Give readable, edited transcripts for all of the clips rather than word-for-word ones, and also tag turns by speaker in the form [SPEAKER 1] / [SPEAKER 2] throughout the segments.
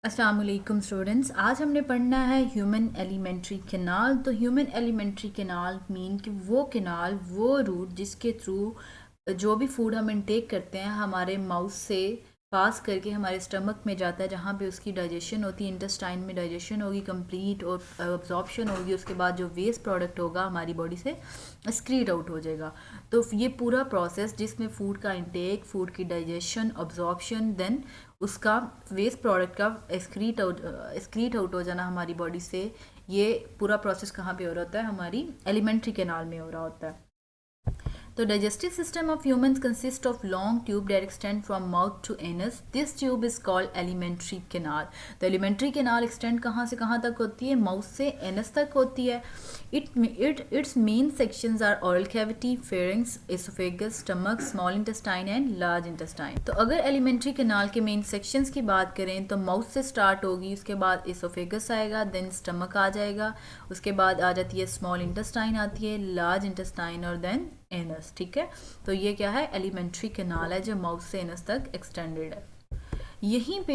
[SPEAKER 1] अस्सलाम वालेकुम स्टूडेंट्स। आज हमने पढ़ना है ह्यूमन एलिमेंट्री कैनाल। तो ह्यूमन एलिमेंट्री कैनाल मीन कि वो कैनाल, वो रूट जिसके थ्रू जो भी फूड हम इनटेक करते हैं हमारे माउथ से पास करके हमारे स्टमक में जाता है, जहाँ पे उसकी डाइजेशन होती है, इंटेस्टाइन में डाइजेशन होगी कंप्लीट और अब्जॉर्प्शन होगी। उसके बाद जो वेस्ट प्रोडक्ट होगा हमारी बॉडी से एक्सक्रीट आउट हो जाएगा। तो ये पूरा प्रोसेस जिसमें फूड का इंटेक, फूड की डाइजेशन, अब्जॉर्प्शन, देन उसका वेस्ट प्रोडक्ट का एक्सक्रीट आउट हो जाना हमारी बॉडी से, ये पूरा प्रोसेस कहाँ पे हो रहा होता है? हमारी एलिमेंट्री कैनाल में हो रहा होता है। The digestive system of humans consists of long tube that extend from mouth to anus. This tube is called alimentary canal. तो alimentary canal extend कहाँ से कहाँ तक होती है? Mouth से anus तक होती है। Its main sections are oral cavity, pharynx, esophagus, stomach, small intestine and large intestine. तो अगर alimentary canal के main sections की बात करें तो mouth से start होगी, उसके बाद esophagus आएगा, then stomach आ जाएगा, उसके बाद आ जाती है small intestine, आती है large intestine और then एनस। ठीक है, तो ये क्या है? एलिमेंट्री कैनाल है जो माउथ से एनस तक एक्सटेंडेड है। यहीं पे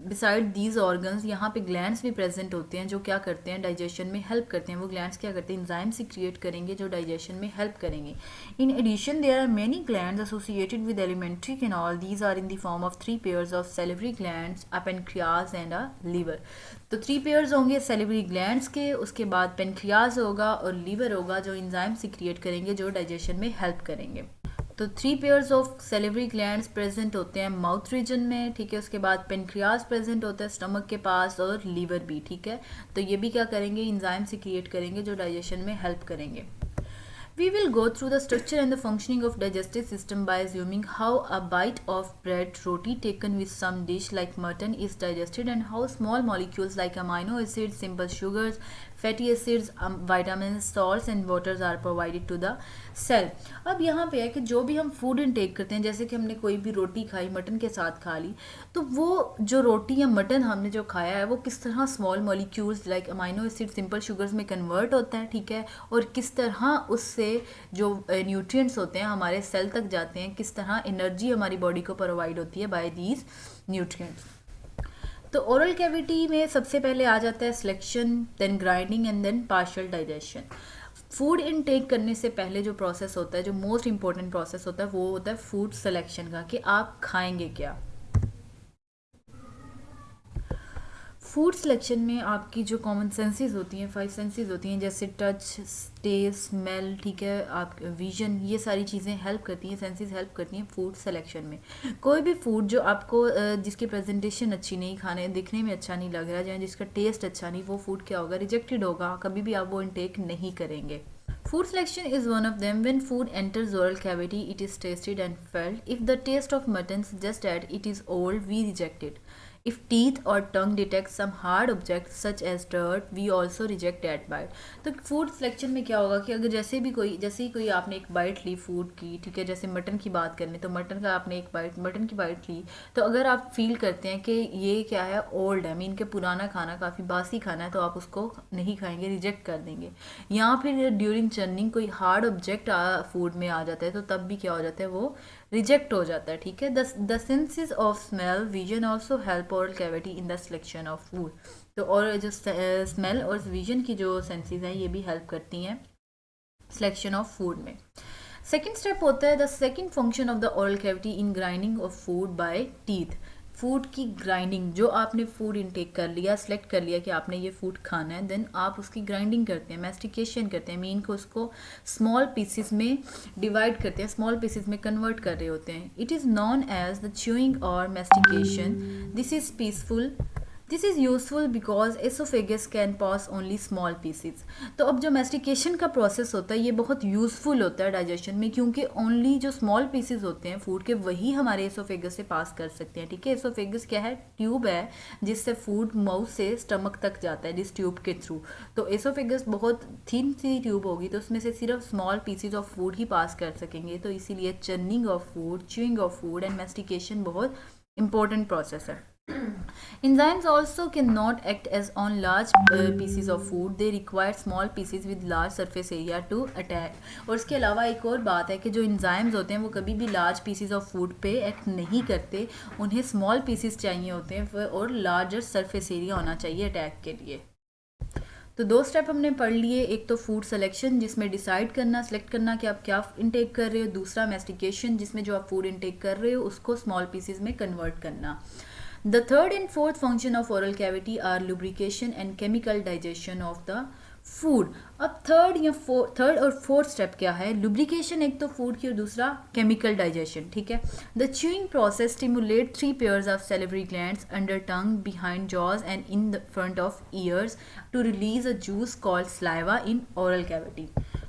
[SPEAKER 1] बिसाइड दीज ऑर्गन्स यहाँ पे ग्लैंड्स भी प्रेजेंट होते हैं जो क्या करते हैं? डाइजेशन में हेल्प करते हैं। वो ग्लैंड्स क्या करते हैं? एंजाइम से क्रिएट करेंगे जो डाइजेशन में हेल्प करेंगे। In addition there are many glands associated with alimentary canal. These are in the form of 3 pairs of salivary glands, a pancreas and a liver. तो 3 पेयर्स होंगे सेलिवरी ग्लैंड्स के, उसके बाद pancreas होगा और liver होगा जो एंजाइम से क्रिएट करेंगे जो डाइजेशन में हेल्प करेंगे। तो 3 pairs of salivary glands present होते हैं माउथ रीजन में, ठीक है। उसके बाद पेनक्रियाज प्रेजेंट होता है स्टमक के पास और लीवर भी, ठीक है। तो ये भी क्या करेंगे? एंजाइम से क्रिएट करेंगे जो डाइजेशन में हेल्प करेंगे। We will go through the structure and the functioning of digestive system by assuming how a bite of bread, roti taken with some dish like mutton is digested and how small molecules like amino acids, simple sugars, fatty acids, vitamins, salts and waters are provided to the cell. अब यहाँ पे है कि जो भी हम food intake करते हैं, जैसे कि हमने कोई भी रोटी खाई, मटन के साथ खा ली, तो वो जो रोटी या मटन हमने जो खाया है वो किस तरह small molecules like amino acid, simple sugars में कन्वर्ट होता है, ठीक है। और किस तरह उससे जो न्यूट्रिएंट्स होते हैं हमारे सेल तक जाते हैं, किस तरह एनर्जी हमारी बॉडी को प्रोवाइड होती है बाय दीज न्यूट्रिएंट्स। तो ओरल कैविटी में सबसे पहले आ जाता है selection, then grinding and then partial digestion. Food intake करने से पहले जो प्रोसेस होता है, जो मोस्ट इंपॉर्टेंट प्रोसेस होता है, वो होता है फूड सिलेक्शन का, कि आप खाएंगे क्या। फूड सिलेक्शन में आपकी जो कॉमन सेंसेस होती हैं, 5 सेंसेस होती हैं, जैसे टच, टेस्ट, स्मेल, ठीक है, आप विजन, ये सारी चीज़ें हेल्प करती हैं, सेंसेस हेल्प करती हैं फूड सिलेक्शन में। कोई भी फूड जो आपको जिसकी प्रेजेंटेशन अच्छी नहीं, खाने दिखने में अच्छा नहीं लग रहा, या जिसका टेस्ट अच्छा नहीं, वो फूड क्या होगा? रिजेक्टेड होगा, कभी भी आप वो इनटेक नहीं करेंगे। Food selection is one of them. When food enters oral cavity, it is tasted and felt. If the taste of mutton suggests that it is old, we reject it. If teeth or tongue detect some hard object such as dirt, we also reject that bite. तो food selection में क्या होगा कि अगर जैसे ही कोई आपने एक बाइट ली फूड की, ठीक है, जैसे मटन की बात करें तो मटन का आपने मटन की बाइट ली, तो अगर आप फील करते हैं कि ये क्या है? ओल्ड है, मीन के पुराना खाना, काफ़ी बासी खाना है, तो आप उसको नहीं खाएंगे, रिजेक्ट कर देंगे। या फिर ड्यूरिंग चर्निंग कोई हार्ड ऑब्जेक्ट फूड में आ जाता है, तो तब भी क्या हो जाता है? वो रिजेक्ट हो जाता है, ठीक है। The senses of smell, vision also help oral cavity in the selection of food. तो और जो स्मेल और विजन की जो सेंसेस हैं ये भी हेल्प करती हैं सिलेक्शन ऑफ फूड में। सेकेंड स्टेप होता है the second function of the oral cavity in grinding of food by teeth. Food की ग्राइंडिंग, जो आपने फूड इनटेक कर लिया, सेलेक्ट कर लिया कि आपने ये फूड खाना है, देन आप उसकी ग्राइंडिंग करते हैं, मैस्टिकेशन करते हैं, मीन को उसको स्मॉल पीसेस में डिवाइड करते हैं, स्मॉल पीसेस में कन्वर्ट कर रहे होते हैं। It is known as the chewing और mastication. This is peaceful. This is useful because oesophagus can pass only small pieces. तो अब जो मैस्टिकेशन का प्रोसेस होता है ये बहुत यूज़फुल होता है डाइजेशन में, क्योंकि ओनली जो स्मॉल पीसीज होते हैं फूड के वही हमारे एसोफेगस से पास कर सकते हैं, ठीक है। एसोफेगस क्या है? ट्यूब है जिससे फूड माउथ से स्टमक तक जाता है, जिस ट्यूब के थ्रू। तो एसोफेगस बहुत थिन सी ट्यूब होगी, तो उसमें से सिर्फ स्मॉल पीसीज ऑफ फूड ही पास कर सकेंगे। तो इसीलिए churning of food, chewing of food and mastication बहुत इंपॉर्टेंट प्रोसेस है। Enzymes also cannot act as on large pieces of food. They require small pieces with large surface area to attack. और इसके अलावा एक और बात है कि जो enzymes होते हैं वो कभी भी large pieces of food पे act नहीं करते. उन्हें small pieces चाहिए होते हैं और larger surface area होना चाहिए attack के लिए. तो दो स्टेप हमने पढ़ लिए. एक तो फूड सिलेक्शन जिसमें डिसाइड करना, सेलेक्ट करना कि आप क्या इनटेक कर रहे हो. दूसरा मैस्टिकेशन जिसमें जो आप फूड इनटेक कर रहे हो उसको स्मॉल पीसेस में कन्वर्ट करना. The third and fourth function of oral cavity are lubrication and chemical digestion of the food. अब थर्ड और फोर्थ स्टेप क्या है? लुब्रिकेशन एक तो फूड की और दूसरा केमिकल डाइजेशन. ठीक है. The chewing process stimulate 3 pairs of salivary glands under tongue, behind jaws and in the front of ears to release a juice called saliva in oral cavity.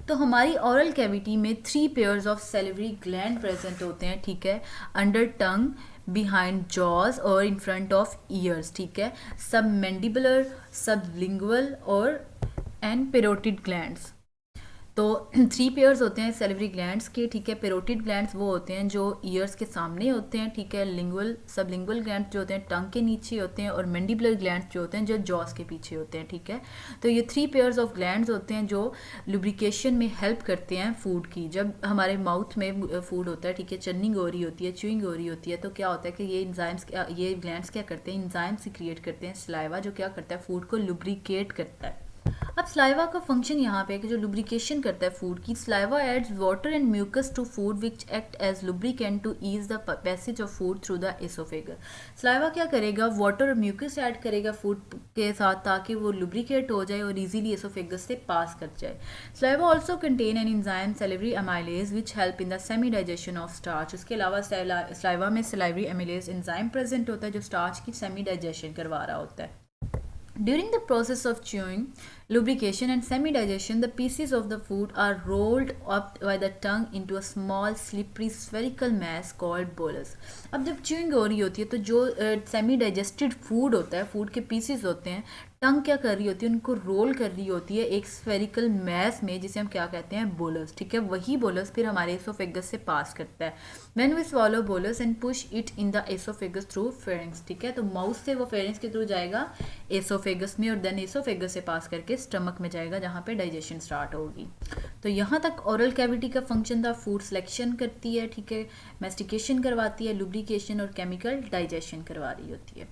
[SPEAKER 1] तो हमारी oral cavity में 3 pairs of salivary gland present होते हैं. ठीक है. Under टंग, behind jaws और in front of years. ठीक है. सब मैंडिबुलर, सबलिंगुअल और एंड पेरोटिड ग्लैंड्स. तो 3 पेयर्स होते हैं सेलिवरी ग्लैंड्स के. ठीक है. पेरोटिड ग्लैंड्स वो होते हैं जो ईयर्स के सामने होते हैं. ठीक है. लिंगुअल, सबलिंगुअल ग्लैंड्स जो होते हैं टंग के नीचे होते हैं और मैंडिबुलर ग्लैंड्स जो होते हैं जो जॉस के पीछे होते हैं. ठीक है. तो ये 3 पेयर्स ऑफ ग्लैंड्स होते हैं जो लुब्रिकेशन में हेल्प करते हैं फूड की. जब हमारे माउथ में फूड होता है, ठीक है, चर्निंग हो रही होती है, च्यूइंग हो रही होती है, तो क्या होता है कि ये इंजाइम्स, ये ग्लैंड्स क्या करते हैं? इंजाइम्स क्रिएट करते हैं सलाइवा जो क्या करता है? फूड को लुब्रिकेट करता है. अब सलाइवा का फंक्शन यहाँ पे है कि जो लुब्रिकेशन करता है फूड की. Saliva adds water and mucus to food which act as lubricant to ease the passage of food through the oesophagus. Saliva क्या करेगा? वाटर और म्यूकस ऐड करेगा फूड के साथ ताकि वो लुब्रिकेट हो जाए और इजीली एसोफेगस से पास कर जाए. Saliva also contain an enzyme salivary amylase which help in the semi digestion of starch. उसके अलावा सलाइवा में सैलिवरी अमाइलेज एंजाइम प्रेजेंट होता है जो स्टार्च की सेमी डाइजेशन करवा रहा होता है. During the process of chewing, lubrication and semi-digestion, the pieces of the food are rolled up by the tongue into a small slippery spherical mass called bolus. अब जब chewing हो रही होती है तो जो सेमी डाइजेस्टेड फूड होता है, फूड के पीसेस होते हैं, टंग क्या कर रही होती है? उनको रोल कर रही होती है एक स्फेरिकल मैस में जिसे हम क्या कहते हैं? बोलस. ठीक है. वही बोलस फिर हमारे एसोफेगस से पास करता है. When we swallow bolus and push it in the oesophagus through pharynx. ठीक है. तो माउथ से वो फेरिंग्स के थ्रू जाएगा एसोफेगस में और देन एसोफेगस से पास करके स्टमक में जाएगा जहाँ पे डाइजेशन स्टार्ट होगी. तो यहाँ तक ओरल कैविटी का फंक्शन था. फूड सिलेक्शन करती है, ठीक है, मैस्टिकेशन करवाती है, लुब्रिकेशन और केमिकल डाइजेशन करवा रही होती है.